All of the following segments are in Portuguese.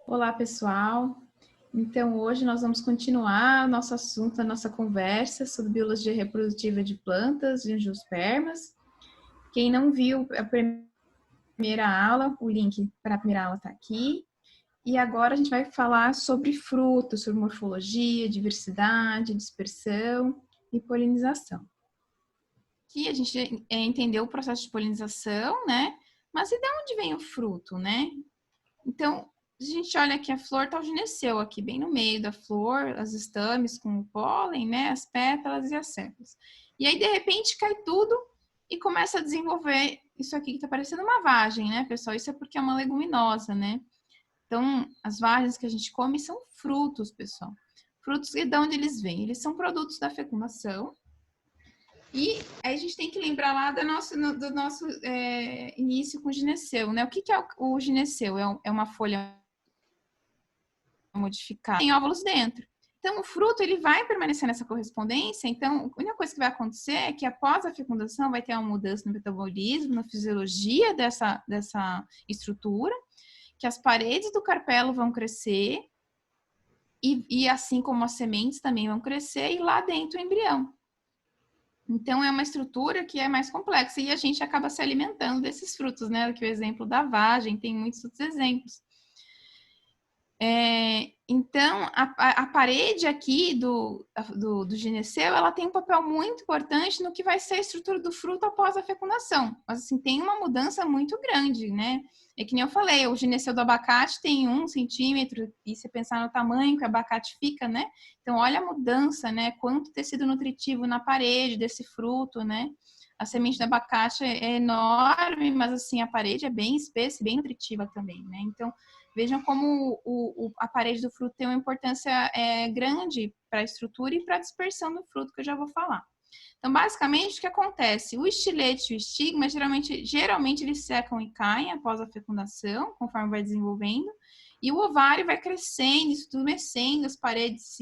Olá, pessoal. Então, hoje nós vamos continuar o nosso assunto, a nossa conversa sobre biologia reprodutiva de plantas e angiospermas. Quem não viu a primeira aula, o link para a primeira aula está aqui. E agora a gente vai falar sobre frutos, sobre morfologia, diversidade, dispersão e polinização. Aqui a gente entendeu o processo de polinização, né? Mas e de onde vem o fruto, né? Então, a gente olha aqui, a flor tá o gineceu aqui, bem no meio da flor, as estames com o pólen, né, as pétalas e as sépalas. E aí, de repente, cai tudo e começa a desenvolver isso aqui que tá parecendo uma vagem, né, pessoal? Isso é porque é uma leguminosa, né? Então, as vagens que a gente come são frutos, pessoal. Frutos, e de onde eles vêm? Eles são produtos da fecundação. E aí a gente tem que lembrar lá do nosso início com o gineceu, né? O que é o gineceu? É uma folha modificada, tem óvulos dentro. Então, o fruto ele vai permanecer nessa correspondência. Então, a única coisa que vai acontecer é que após a fecundação vai ter uma mudança no metabolismo, na fisiologia dessa estrutura, que as paredes do carpelo vão crescer e assim como as sementes também vão crescer e lá dentro o embrião. Então, é uma estrutura que é mais complexa e a gente acaba se alimentando desses frutos, né? Que o exemplo da vagem, tem muitos outros exemplos. Então, a parede aqui do gineceu, ela tem um papel muito importante no que vai ser a estrutura do fruto após a fecundação. Mas, assim, tem uma mudança muito grande, né? É que nem eu falei, o gineceu do abacate tem 1 centímetro, e se pensar no tamanho que o abacate fica, né? Então, olha a mudança, né? Quanto tecido nutritivo na parede desse fruto, né? A semente do abacate é enorme, mas, assim, a parede é bem espessa e bem nutritiva também, né? Então, vejam como a parede do fruto tem uma importância grande para a estrutura e para a dispersão do fruto, que eu já vou falar. Então, basicamente, o que acontece? O estilete e o estigma, geralmente eles secam e caem após a fecundação, conforme vai desenvolvendo, e o ovário vai crescendo, estremecendo, as paredes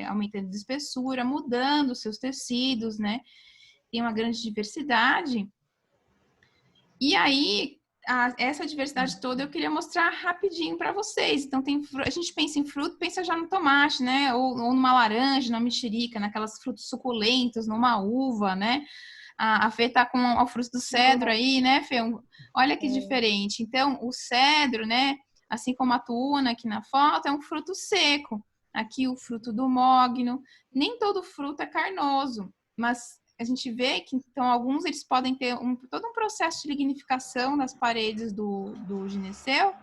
aumentando de espessura, mudando os seus tecidos, né? Tem uma grande diversidade. E aí, essa diversidade toda eu queria mostrar rapidinho para vocês. Então, a gente pensa em fruto, pensa já no tomate, né? Ou numa laranja, numa mexerica, naquelas frutos suculentos, numa uva, né? A Fê tá com o fruto do cedro aí, né, Fê? Olha que diferente. Então, o cedro, né? Assim como a tuna aqui na foto, é um fruto seco. Aqui o fruto do mogno. Nem todo fruto é carnoso, mas a gente vê que, então, alguns eles podem ter todo um processo de lignificação das paredes do gineceu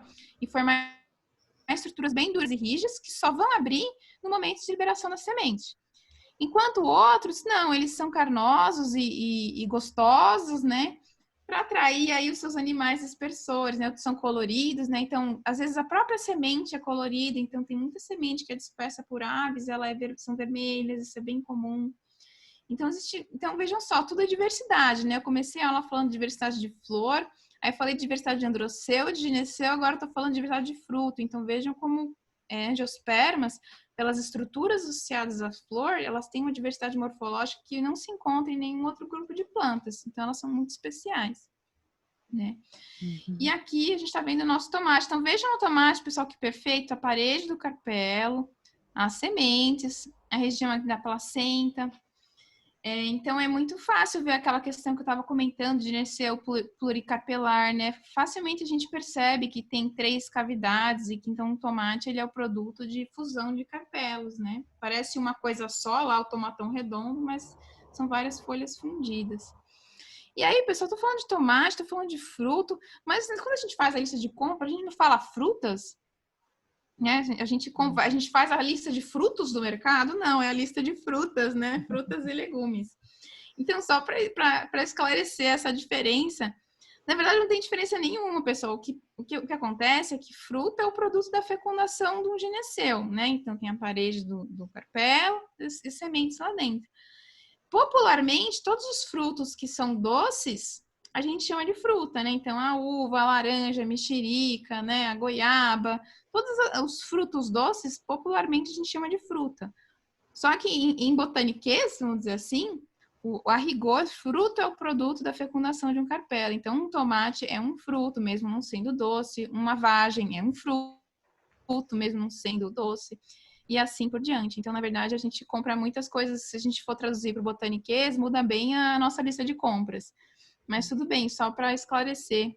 e formar estruturas bem duras e rígidas que só vão abrir no momento de liberação da semente. Enquanto outros, não, eles são carnosos e gostosos, né? Para atrair aí os seus animais dispersores, né? Outros são coloridos, né? Então, às vezes a própria semente é colorida, então tem muita semente que é dispersa por aves, são vermelhas, isso é bem comum. Então, vejam só, tudo é diversidade, né? Eu comecei a aula falando de diversidade de flor, aí falei de diversidade de androceu, de gineceu, agora estou falando de diversidade de fruto. Então, vejam como angiospermas, pelas estruturas associadas à flor, elas têm uma diversidade morfológica que não se encontra em nenhum outro grupo de plantas. Então, elas são muito especiais, né? E aqui a gente está vendo o nosso tomate. Então, vejam o tomate, pessoal, que perfeito. A parede do carpelo, as sementes, a região aqui da placenta. Então, é muito fácil ver aquela questão que eu estava comentando de gineceu pluricarpelar, né? Facilmente a gente percebe que tem 3 cavidades e que, então, o tomate ele é o produto de fusão de carpelos, né? Parece uma coisa só lá, o tomatão redondo, mas são várias folhas fundidas. E aí, pessoal, tô falando de tomate, tô falando de fruto, mas quando a gente faz a lista de compra, a gente não fala frutas? Né? A gente faz a lista de frutos do mercado? Não, é a lista de frutas, né? Frutas e legumes. Então, só para esclarecer essa diferença, na verdade não tem diferença nenhuma, pessoal. O que acontece é que fruta é o produto da fecundação do gineceu, né? Então, tem a parede do carpelo e sementes lá dentro. Popularmente, todos os frutos que são doces, a gente chama de fruta, né? Então, a uva, a laranja, a mexerica, né? A goiaba, todos os frutos doces, popularmente a gente chama de fruta. Só que em botaniquês, vamos dizer assim, a rigor, fruto é o produto da fecundação de um carpelo. Então, um tomate é um fruto, mesmo não sendo doce. Uma vagem é um fruto. fruto, mesmo não sendo doce, e assim por diante. Então, na verdade, a gente compra muitas coisas, se a gente for traduzir para o botaniquês, muda bem a nossa lista de compras. Mas tudo bem, só para esclarecer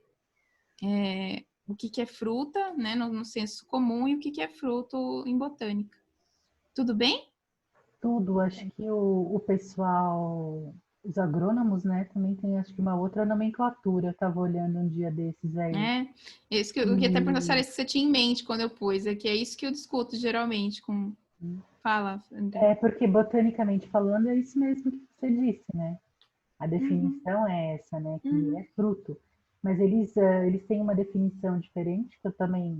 o que é fruta, né, no senso comum, e o que é fruto em botânica. Tudo bem? Tudo, acho que o pessoal, os agrônomos, né, também tem acho que uma outra nomenclatura. Eu estava olhando um dia desses aí. Isso que eu queria até perguntar se era isso que você tinha em mente quando eu pus, que é isso que eu discuto geralmente com... Fala, André. Porque botanicamente falando é isso mesmo que você disse, né? A Uhum, definição é essa, né? Que é uhum, fruto. Mas eles têm uma definição diferente, que eu também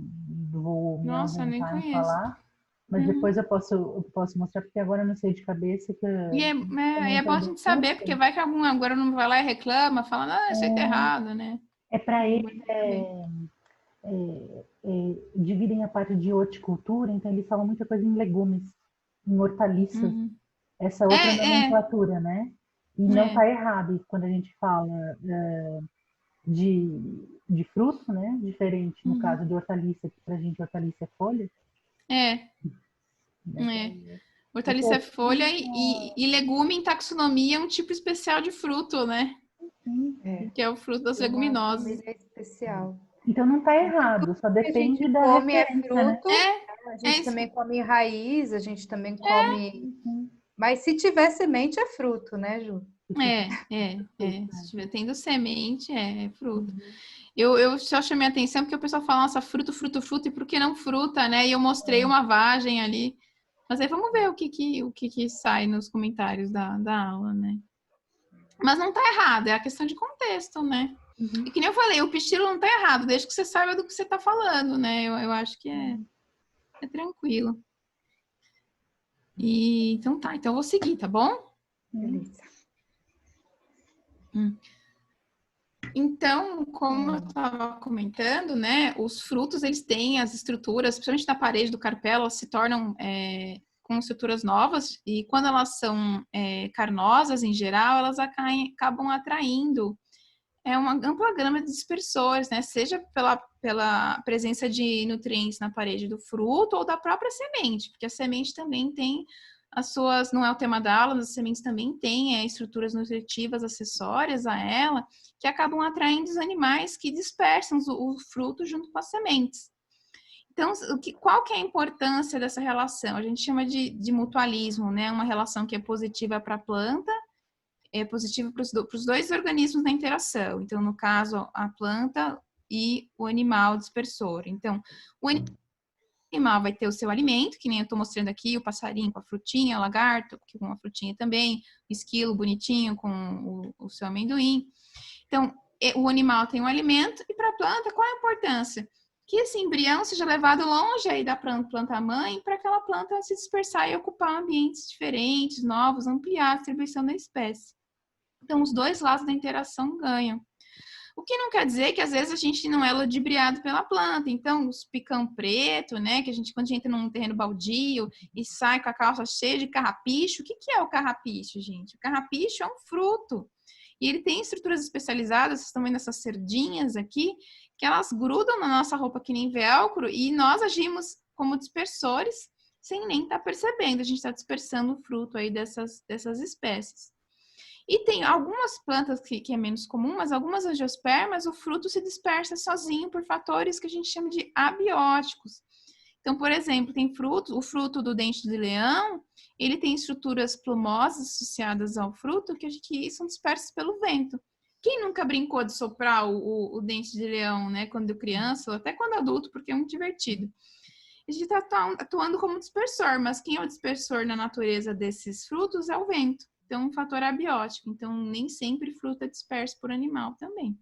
vou me nossa, eu nem ausentar em conheço. falar, mas depois Uhum. eu posso mostrar, porque agora eu não sei de cabeça, que E eu é também bom estou a bem gente saber, porque conhecendo. vai que algum agora não vai lá e reclama, fala, ah, isso aí tá errado, né? Para É eles, bom saber. dividem a parte de horticultura, então eles falam muita coisa em legumes, em hortaliças, Uhum. essa outra É, é, nomenclatura, né? E não é. está errado quando a gente fala de fruto, né? Diferente no Uhum. caso de hortaliça, que para a gente hortaliça é folha, É, né? é. Porque Hortaliça é assim, folha e legume em taxonomia é um tipo especial de fruto, né? sim. É, Que é o fruto das tem uma leguminosas. família especial. Então não está Porque errado, tudo só que a gente depende da come é referência, né? fruto, a É gente isso. também come raiz, a gente também come. Mas se tiver semente, é fruto, né, Ju? Se estiver tendo semente, é fruto. Eu só chamei a atenção porque o pessoal fala, nossa, fruto, fruto, fruto, e por que não fruta, né? E eu mostrei uma vagem ali. Mas aí vamos ver o que sai nos comentários da aula, né? Mas não tá errado, é a questão de contexto, né? E que nem eu falei, o pistilo não tá errado, desde que você saiba do que você tá falando, né? Eu acho que é tranquilo. E então tá, então eu vou seguir, tá bom? Beleza. Então, como eu estava comentando, né, os frutos eles têm as estruturas, principalmente na parede do carpelo, elas se tornam com estruturas novas e quando elas são carnosas em geral, elas acabam atraindo uma ampla gama de dispersores, né, seja pela presença de nutrientes na parede do fruto ou da própria semente, porque a semente também tem as suas, não é o tema da aula, as sementes também têm estruturas nutritivas acessórias a ela, que acabam atraindo os animais que dispersam o fruto junto com as sementes. Então, qual que é a importância dessa relação? A gente chama de mutualismo, né? Uma relação que é positiva para a planta, é positiva para os dois organismos na interação. Então, no caso, a planta e o animal dispersor. Então, o animal vai ter o seu alimento, que nem eu estou mostrando aqui, o passarinho com a frutinha, o lagarto com a frutinha também, o esquilo bonitinho com o seu amendoim. Então, o animal tem um alimento e para a planta, qual a importância? Que esse embrião seja levado longe aí da planta mãe para aquela planta se dispersar e ocupar ambientes diferentes, novos, ampliar a distribuição da espécie. Então, os dois lados da interação ganham. O que não quer dizer que às vezes a gente não é ludibriado pela planta. Então, os picão preto, né? Que quando a gente entra num terreno baldio e sai com a calça cheia de carrapicho, o que é o carrapicho, gente? O carrapicho é um fruto. E ele tem estruturas especializadas, vocês estão vendo essas cerdinhas aqui, que elas grudam na nossa roupa que nem velcro e nós agimos como dispersores sem nem estar percebendo. A gente está dispersando o fruto aí dessas espécies. E tem algumas plantas que é menos comum, mas algumas angiospermas, o fruto se dispersa sozinho por fatores que a gente chama de abióticos. Então, por exemplo, tem o fruto do dente de leão, ele tem estruturas plumosas associadas ao fruto que são dispersas pelo vento. Quem nunca brincou de soprar o dente de leão, né, quando criança, ou até quando adulto, porque é muito divertido. A gente está atuando como dispersor, mas quem é o dispersor na natureza desses frutos é o vento. Então, um fator abiótico. Então, nem sempre fruta é disperso por animal também.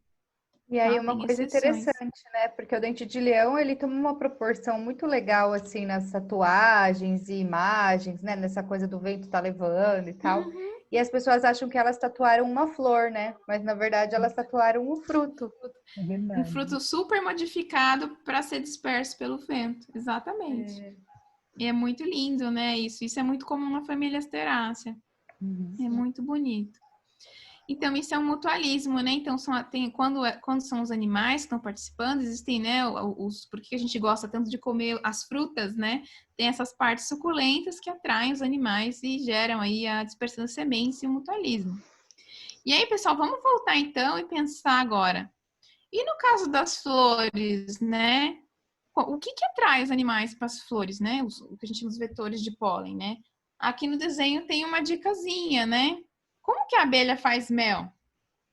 E aí Tá? uma Tem coisa exceções. interessante, né? Porque o dente de leão, ele toma uma proporção muito legal, assim, nas tatuagens e imagens, né? Nessa coisa do vento tá levando e tal. Uhum. E as pessoas acham que elas tatuaram uma flor, né? Mas na verdade elas tatuaram o fruto. É Um verdade. fruto super modificado para ser disperso pelo vento. Exatamente. E é muito lindo, né? Isso é muito comum na família Asterácea. É muito bonito. Então, isso é um mutualismo, né? Então, quando são os animais que estão participando, existem, né, por que a gente gosta tanto de comer as frutas, né? Tem essas partes suculentas que atraem os animais e geram aí a dispersão de sementes e o mutualismo. E aí, pessoal, vamos voltar então e pensar agora. E no caso das flores, né? O que atrai os animais para as flores, né? O que a gente chama de vetores de pólen, né? Aqui no desenho tem uma dicasinha, né? Como que a abelha faz mel?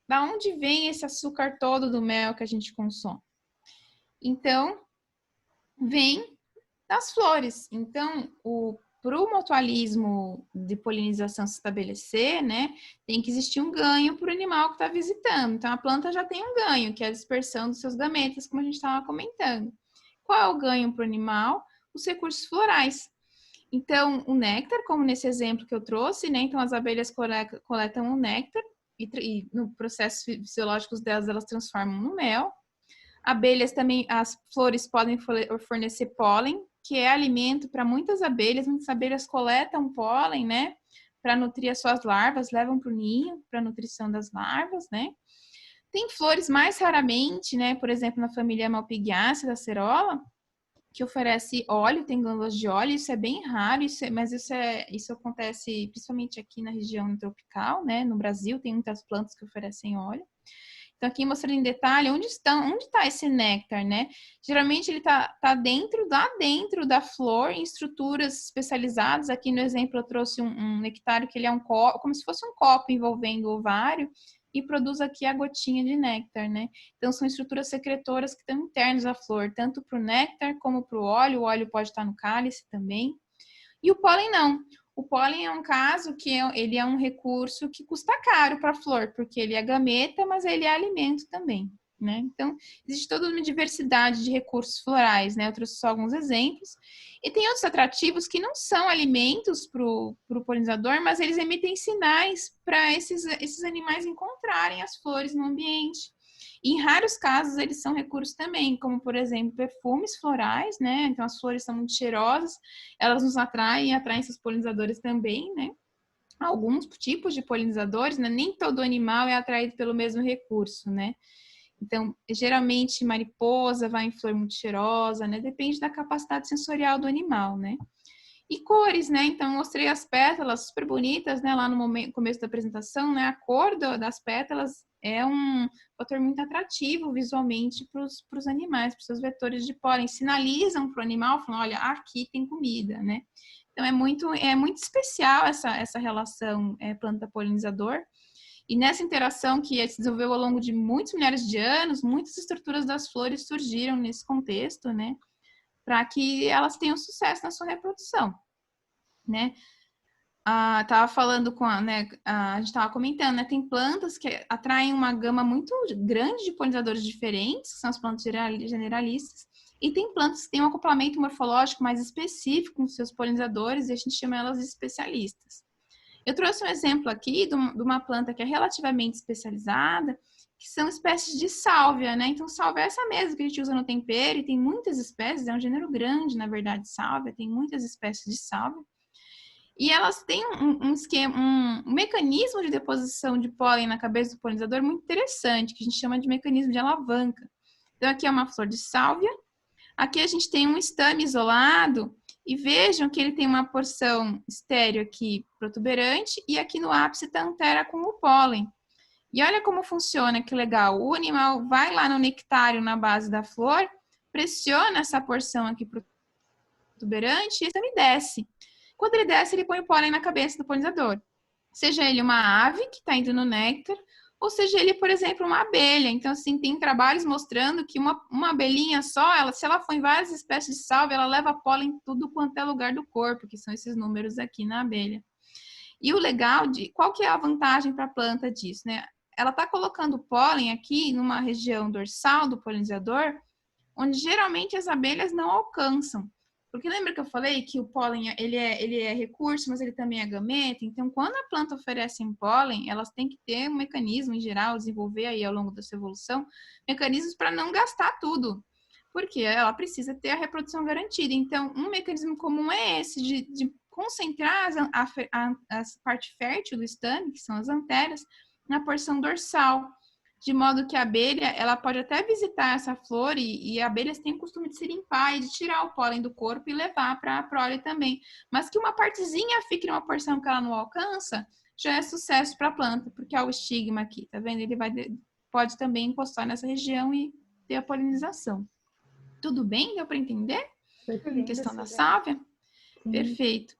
Da onde vem esse açúcar todo do mel que a gente consome? Então, vem das flores. Então, para o mutualismo de polinização se estabelecer, né, tem que existir um ganho para o animal que está visitando. Então, a planta já tem um ganho, que é a dispersão dos seus gametas, como a gente estava comentando. Qual é o ganho para o animal? Os recursos florais. Então, o néctar, como nesse exemplo que eu trouxe, né, então as abelhas coletam o néctar e no processo fisiológico delas, elas transformam no mel. Abelhas também, as flores podem fornecer pólen, que é alimento para muitas abelhas. Muitas abelhas coletam pólen, né, para nutrir as suas larvas, levam para o ninho, para a nutrição das larvas, né. Tem flores mais raramente, né, por exemplo, na família Malpighiaceae da acerola, que oferece óleo, tem glândulas de óleo, isso é bem raro, mas isso acontece principalmente aqui na região tropical, né, no Brasil, tem muitas plantas que oferecem óleo. Então, aqui mostrando em detalhe onde está esse néctar, né? Geralmente ele tá dentro da flor, em estruturas especializadas. Aqui no exemplo eu trouxe um nectário que ele é um copo, como se fosse um copo envolvendo o ovário, e produz aqui a gotinha de néctar, né? Então, são estruturas secretoras que estão internas à flor, tanto para o néctar como para o óleo. O óleo pode estar no cálice também. E o pólen não. O pólen é um caso que ele é um recurso que custa caro para a flor, porque ele é gameta, mas ele é alimento também, né? Então, existe toda uma diversidade de recursos florais, né? Eu trouxe só alguns exemplos. E tem outros atrativos que não são alimentos para o polinizador, mas eles emitem sinais para esses animais encontrarem as flores no ambiente. E em raros casos, eles são recursos também, como, por exemplo, perfumes florais, né? Então, as flores são muito cheirosas, elas nos atraem e atraem seus polinizadores também, né? Alguns tipos de polinizadores, né? Nem todo animal é atraído pelo mesmo recurso, né? Então, geralmente, mariposa vai em flor muito cheirosa, né? Depende da capacidade sensorial do animal, né? E cores, né? Então, mostrei as pétalas super bonitas, né? Lá no começo da apresentação, né? A cor das pétalas é um fator muito atrativo visualmente para os animais, para os seus vetores de pólen. Sinalizam para o animal, falando, olha, aqui tem comida, né? Então, é muito especial essa relação planta-polinizador. E nessa interação que se desenvolveu ao longo de muitos milhares de anos, muitas estruturas das flores surgiram nesse contexto, né? Para que elas tenham sucesso na sua reprodução, né? Tava falando a gente estava comentando, né? Tem plantas que atraem uma gama muito grande de polinizadores diferentes, que são as plantas generalistas, e tem plantas que têm um acoplamento morfológico mais específico com seus polinizadores, e a gente chama elas de especialistas. Eu trouxe um exemplo aqui de uma planta que é relativamente especializada, que são espécies de sálvia, né? Então, sálvia é essa mesmo que a gente usa no tempero, e tem muitas espécies, é um gênero grande, na verdade, sálvia, tem muitas espécies de sálvia. E elas têm um mecanismo de deposição de pólen na cabeça do polinizador muito interessante, que a gente chama de mecanismo de alavanca. Então, aqui é uma flor de sálvia, aqui a gente tem um estame isolado, e vejam que ele tem uma porção estéreo aqui protuberante, e aqui no ápice está a antera com o pólen. E olha como funciona, que legal. O animal vai lá no nectário na base da flor, pressiona essa porção aqui protuberante e esse estame desce. Quando ele desce, ele põe o pólen na cabeça do polinizador. Seja ele uma ave que está indo no néctar, ou seja ele, por exemplo, uma abelha. Então, assim, tem trabalhos mostrando que uma abelhinha só, se ela for em várias espécies de sálvia, ela leva pólen em tudo quanto é lugar do corpo, que são esses números aqui na abelha. E o legal qual que é a vantagem para a planta disso, né? Ela está colocando pólen aqui numa região dorsal do polinizador, onde geralmente as abelhas não alcançam. Porque lembra que eu falei que o pólen, ele é recurso, mas ele também é gameta? Então, quando a planta oferece um pólen, elas têm que ter um mecanismo, em geral, desenvolver aí ao longo da sua evolução, mecanismos para não gastar tudo. Porque ela precisa ter a reprodução garantida. Então, um mecanismo comum é esse, de concentrar a parte fértil do estame, que são as anteras, na porção dorsal, de modo que a abelha, ela pode até visitar essa flor e abelhas têm o costume de se limpar e de tirar o pólen do corpo e levar para a prole também. Mas que uma partezinha fique numa porção que ela não alcança, já é sucesso para a planta, porque há o estigma aqui, tá vendo? Ele pode também encostar nessa região e ter a polinização. Tudo bem? Deu para entender? Em questão da sálvia? Perfeito.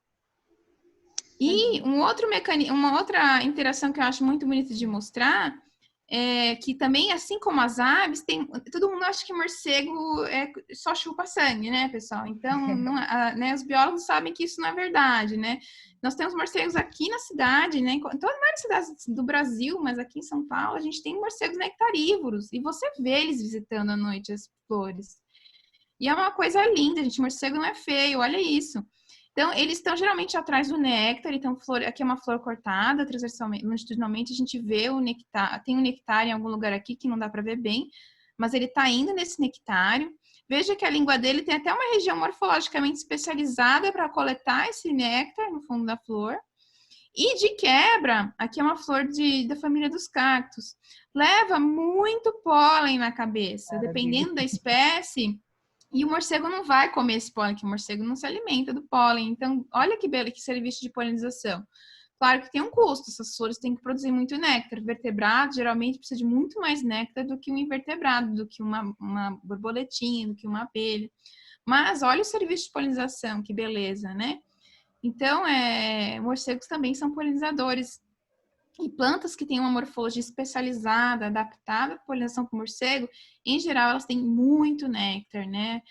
E uma outra interação que eu acho muito bonita de mostrar é que também, assim como as aves, todo mundo acha que morcego só chupa sangue, né, pessoal? Então, né, os biólogos sabem que isso não é verdade, né? Nós temos morcegos aqui na cidade, né? Em várias cidades do Brasil, mas aqui em São Paulo, a gente tem morcegos nectarívoros. E você vê eles visitando à noite as flores. E é uma coisa linda, gente. Morcego não é feio, olha isso. Então, eles estão geralmente atrás do néctar, então aqui é uma flor cortada, transversalmente, longitudinalmente a gente vê o nectar, tem um nectar em algum lugar aqui que não dá para ver bem, mas ele está indo nesse nectário. Veja que a língua dele tem até uma região morfologicamente especializada para coletar esse néctar no fundo da flor. E de quebra, aqui é uma flor da família dos cactos, leva muito pólen na cabeça, dependendo da espécie. E o morcego não vai comer esse pólen, que o morcego não se alimenta do pólen. Então, olha que belo, que serviço de polinização. Claro que tem um custo, essas flores têm que produzir muito néctar. Vertebrado geralmente precisa de muito mais néctar do que um invertebrado, do que uma borboletinha, do que uma abelha. Mas olha o serviço de polinização, que beleza, né? Então, morcegos também são polinizadores. E plantas que têm uma morfologia especializada, adaptada à polinização para o morcego, em geral, elas têm muito néctar, né?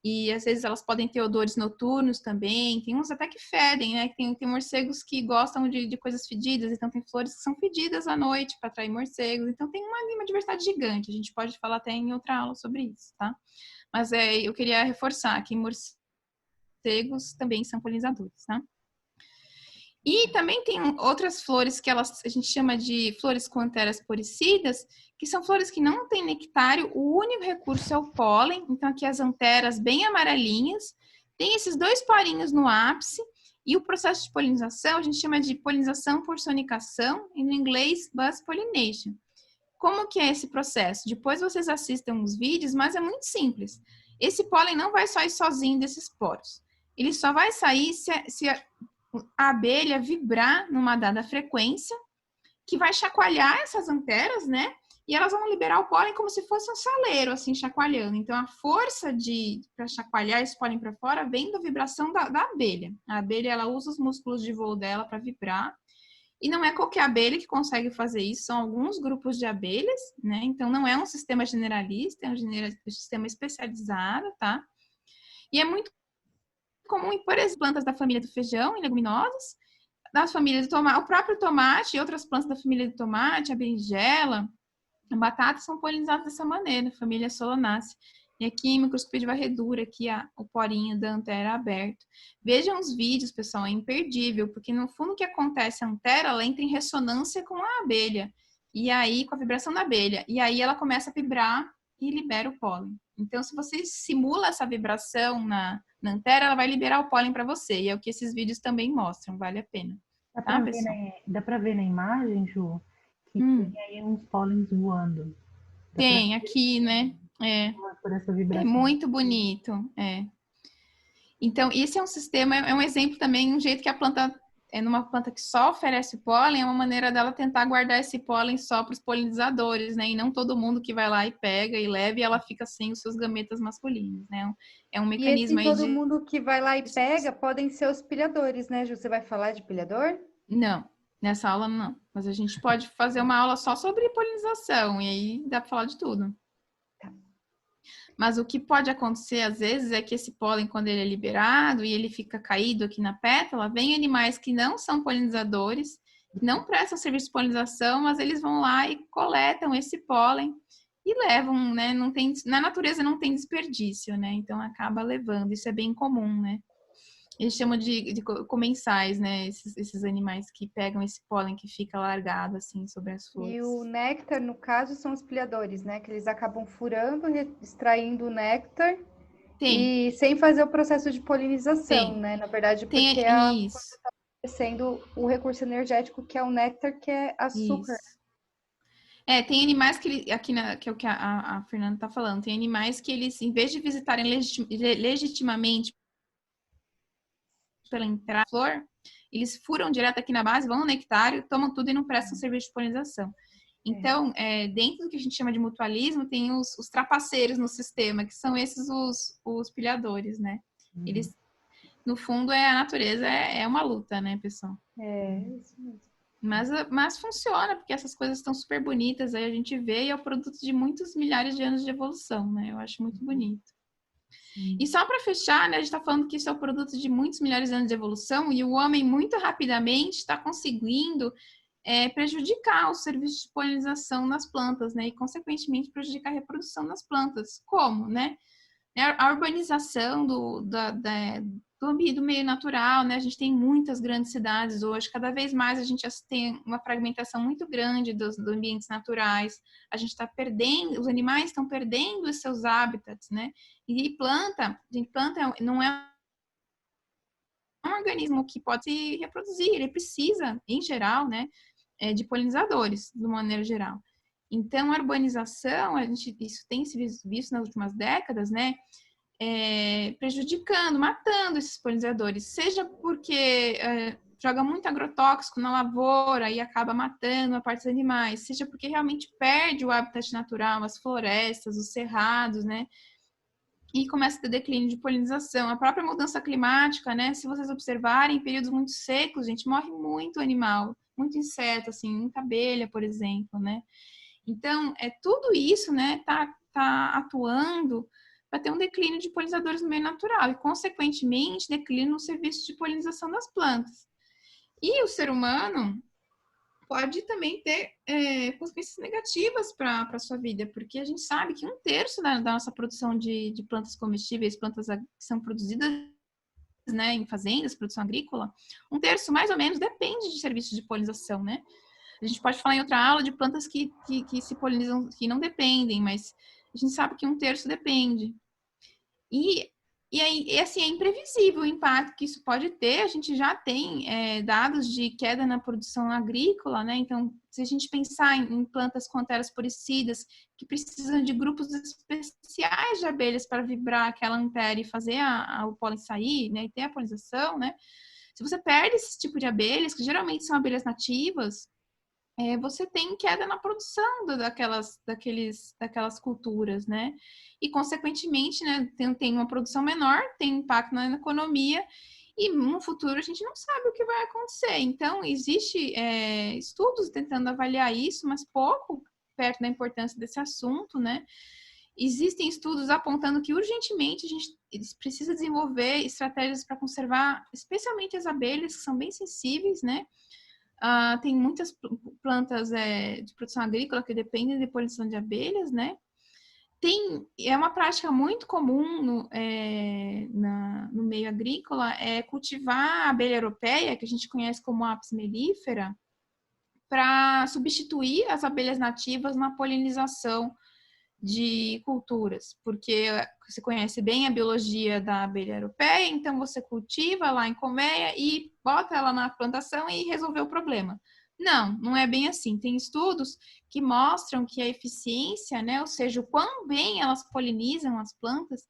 E às vezes elas podem ter odores noturnos também. Tem uns até que fedem, né? Tem morcegos que gostam de coisas fedidas, então tem flores que são fedidas à noite para atrair morcegos. Então tem uma diversidade gigante. A gente pode falar até em outra aula sobre isso, tá? Mas eu queria reforçar que morcegos também são polinizadores, tá? E também tem outras flores que a gente chama de flores com anteras poricidas, que são flores que não têm nectário, o único recurso é o pólen. Então, aqui as anteras bem amarelinhas, tem esses 2 porinhos no ápice, e o processo de polinização a gente chama de polinização por sonicação, e no inglês, buzz pollination. Como que é esse processo? Depois vocês assistam os vídeos, mas é muito simples. Esse pólen não vai sair sozinho desses poros. Ele só vai sair se a abelha vibrar numa dada frequência, que vai chacoalhar essas anteras, né? E elas vão liberar o pólen como se fosse um saleiro, assim, chacoalhando. Então, a força para chacoalhar esse pólen para fora vem da vibração da abelha. A abelha, ela usa os músculos de voo dela para vibrar. E não é qualquer abelha que consegue fazer isso, são alguns grupos de abelhas, né? Então, não é um sistema generalista, é um sistema especializado, tá? E é muito comum em, por exemplo, plantas da família do feijão e leguminosas, da família do tomate, o próprio tomate e outras plantas da família do tomate, a berinjela, a batata são polinizadas dessa maneira, família Solanaceae. E aqui em microscopia de varredura, aqui o porinho da antera aberto. Vejam os vídeos, pessoal, é imperdível, porque no fundo o que acontece, a antera, ela entra em ressonância com a abelha, e aí, com a vibração da abelha, e aí ela começa a vibrar e libera o pólen. Então, se você simula essa vibração na antera, ela vai liberar o pólen para você. E é o que esses vídeos também mostram, vale a pena. Dá para ver na imagem, Ju, que tem aí uns pólens voando. Tem, aqui, né? Por essa vibração. É muito bonito, Então, esse é um sistema, é um exemplo também, um jeito que a planta, numa planta que só oferece pólen, é uma maneira dela tentar guardar esse pólen só para os polinizadores, né? E não todo mundo que vai lá e pega e leva e ela fica sem os seus gametas masculinos, né? É um mecanismo aí todo mundo que vai lá e pega podem ser os pilhadores, né, Ju? Você vai falar de pilhador? Não, nessa aula não. Mas a gente pode fazer uma aula só sobre polinização e aí dá para falar de tudo. Mas o que pode acontecer, às vezes, é que esse pólen, quando ele é liberado e ele fica caído aqui na pétala, vem animais que não são polinizadores, não prestam serviço de polinização, mas eles vão lá e coletam esse pólen e levam, né? Na natureza não tem desperdício, né? Então, acaba levando. Isso é bem comum, né? Eles chamam de comensais, né? Esses animais que pegam esse pólen que fica largado, assim, sobre as flores. E o néctar, no caso, são os pilhadores, né? Que eles acabam furando, extraindo o néctar e sem fazer o processo de polinização, né? Na verdade, porque está oferecendo o recurso energético que é o néctar, que é açúcar. Tem animais que, que é o que a Fernanda está falando, tem animais que eles, em vez de visitarem legitimamente pela entrada da flor, eles furam direto aqui na base, vão no nectário, tomam tudo e não prestam serviço de polinização. Então, dentro do que a gente chama de mutualismo, tem os trapaceiros no sistema, que são esses os pilhadores, né? Eles, no fundo, a natureza é uma luta, né, pessoal? Isso mesmo. Mas funciona, porque essas coisas estão super bonitas, aí a gente vê e é o produto de muitos milhares de anos de evolução, né? Eu acho muito bonito. E só para fechar, né, a gente está falando que isso é o produto de muitos milhares de anos de evolução e o homem muito rapidamente está conseguindo prejudicar o serviço de polinização nas plantas, né? E, consequentemente, prejudicar a reprodução das plantas. Como, né? A urbanização do meio natural, né? A gente tem muitas grandes cidades hoje, cada vez mais a gente tem uma fragmentação muito grande dos ambientes naturais, a gente está perdendo, os animais estão perdendo os seus hábitats, né? E planta não é um organismo que pode se reproduzir, ele precisa, em geral, né, de polinizadores, de uma maneira geral. Então, a urbanização, isso tem se visto nas últimas décadas, né, prejudicando, matando esses polinizadores, seja porque joga muito agrotóxico na lavoura e acaba matando a parte dos animais, seja porque realmente perde o habitat natural, as florestas, os cerrados, né, e começa a ter declínio de polinização. A própria mudança climática, né, se vocês observarem, em períodos muito secos, gente, morre muito animal, muito inseto, assim, muita abelha, por exemplo, né. Então, tudo isso, né, tá atuando para ter um declínio de polinizadores no meio natural e, consequentemente, declínio no serviço de polinização das plantas. E o ser humano pode também ter consequências negativas para a sua vida, porque a gente sabe que 1/3 da nossa produção de plantas comestíveis, plantas que são produzidas, né, em fazendas, produção agrícola, 1/3 mais ou menos depende de serviços de polinização, né? A gente pode falar em outra aula de plantas que se polinizam, que não dependem, mas a gente sabe que 1/3 depende. E assim, é imprevisível o impacto que isso pode ter. A gente já tem dados de queda na produção agrícola, né? Então, se a gente pensar em plantas com anteras-poricidas que precisam de grupos especiais de abelhas para vibrar aquela antera e fazer o pólen sair, né? E ter a polinização, né? Se você perde esse tipo de abelhas, que geralmente são abelhas nativas, você tem queda na produção daquelas culturas, né? E, consequentemente, né, tem uma produção menor, tem impacto na economia, e no futuro a gente não sabe o que vai acontecer. Então, existe estudos tentando avaliar isso, mas pouco perto da importância desse assunto, né? Existem estudos apontando que urgentemente a gente precisa desenvolver estratégias para conservar, especialmente as abelhas, que são bem sensíveis, né? Tem muitas plantas de produção agrícola que dependem de polinização de abelhas, né? É uma prática muito comum no meio agrícola, cultivar a abelha europeia, que a gente conhece como Apis mellifera, para substituir as abelhas nativas na polinização de culturas, porque você conhece bem a biologia da abelha europeia, então você cultiva lá em colmeia e bota ela na plantação e resolveu o problema. Não é bem assim. Tem estudos que mostram que a eficiência, né, ou seja, o quão bem elas polinizam as plantas,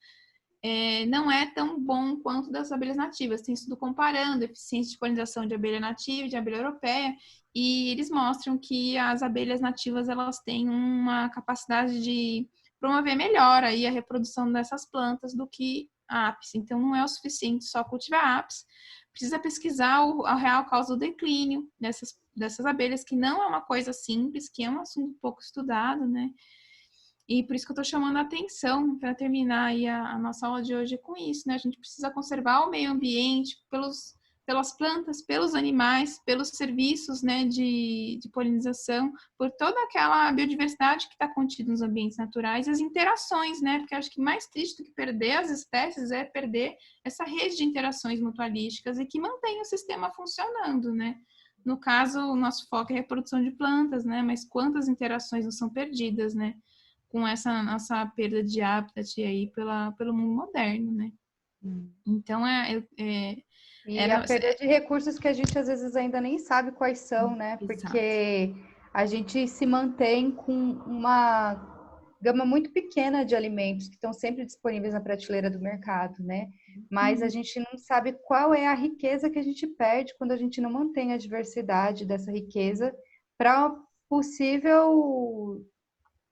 não é tão bom quanto das abelhas nativas. Tem estudo comparando a eficiência de polinização de abelha nativa e de abelha europeia, e eles mostram que as abelhas nativas elas têm uma capacidade de promover melhor aí a reprodução dessas plantas do que a apis. Então, não é o suficiente só cultivar apis. Precisa pesquisar a real causa do declínio dessas abelhas, que não é uma coisa simples, que é um assunto pouco estudado, né? E por isso que eu estou chamando a atenção para terminar aí a nossa aula de hoje com isso, né? A gente precisa conservar o meio ambiente pelas plantas, pelos animais, pelos serviços, né, de polinização, por toda aquela biodiversidade que está contida nos ambientes naturais, as interações, né? Porque acho que mais triste do que perder as espécies é perder essa rede de interações mutualísticas e que mantém o sistema funcionando, né? No caso, o nosso foco é a reprodução de plantas, né? Mas quantas interações não são perdidas, né? Com essa nossa perda de habitat aí pelo mundo moderno, né? Então, E a perda de recursos que a gente às vezes ainda nem sabe quais são, né? Porque a gente se mantém com uma gama muito pequena de alimentos que estão sempre disponíveis na prateleira do mercado, né? Mas a gente não sabe qual é a riqueza que a gente perde quando a gente não mantém a diversidade dessa riqueza para possível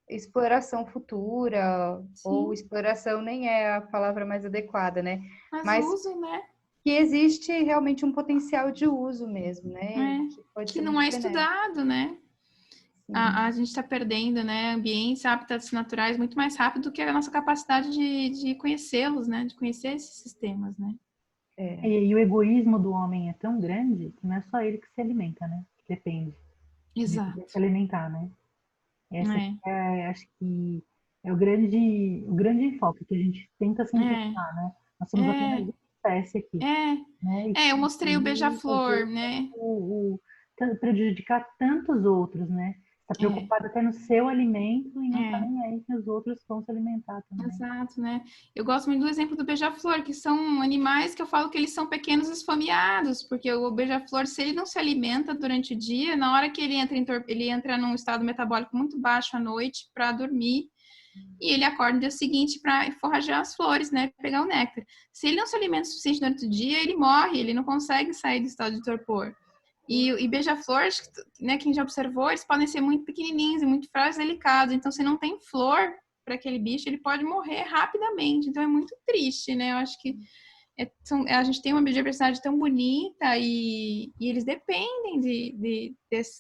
exploração futura, ou exploração nem é a palavra mais adequada, né? Mas uso, né? Que existe realmente um potencial de uso mesmo, né? Que pode ser não muito é benéfico. estudado, né? A gente está perdendo, né, ambientes, hábitats naturais muito mais rápido do que a nossa capacidade de conhecê-los, né? De conhecer esses sistemas, né? E o egoísmo do homem é tão grande que não é só ele que se alimenta, né? Que depende Exato. de se alimentar, né? Acho que é o grande enfoque que a gente tenta simplificar, né? Nós somos apenas uma espécie aqui. Né? Eu mostrei o beija-flor, né? Prejudicar tantos outros, né? Está preocupado até no seu alimento e não está nem aí que os outros vão se alimentar também. Exato, né? Eu gosto muito do exemplo do beija-flor, que são animais que eu falo que eles são pequenos esfomeados, porque o beija-flor, se ele não se alimenta durante o dia, na hora que ele entra num estado metabólico muito baixo à noite para dormir, e ele acorda no dia seguinte para forragear as flores, né? Pegar o néctar. Se ele não se alimenta o suficiente durante o dia, ele morre, ele não consegue sair do estado de torpor. E beija-flor, né, quem já observou, eles podem ser muito pequenininhos e muito frágeis e delicados. Então, se não tem flor para aquele bicho, ele pode morrer rapidamente. Então, é muito triste, né? Eu acho que a gente tem uma biodiversidade tão bonita e eles dependem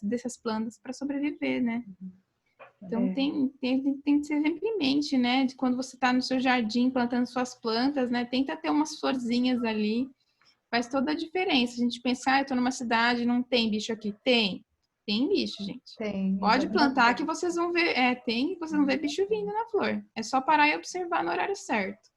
dessas plantas para sobreviver, né? Então, tem que ser sempre em mente, né? De quando você está no seu jardim plantando suas plantas, né? Tenta ter umas florzinhas ali. Faz toda a diferença. A gente pensa, eu tô numa cidade, não tem bicho aqui. Tem bicho, gente. Pode plantar que vocês vão ver. Vocês vão ver bicho vindo na flor. É só parar e observar no horário certo.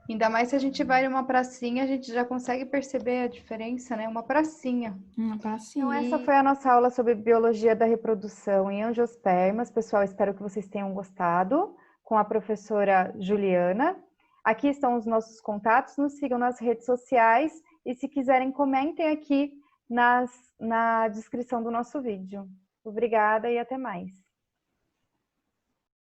Ainda mais se a gente vai numa pracinha, a gente já consegue perceber a diferença, né? Uma pracinha. Então, essa foi a nossa aula sobre biologia da reprodução em angiospermas. Pessoal, espero que vocês tenham gostado, com a professora Juliana. Aqui estão os nossos contatos, nos sigam nas redes sociais e se quiserem, comentem aqui na descrição do nosso vídeo. Obrigada e até mais.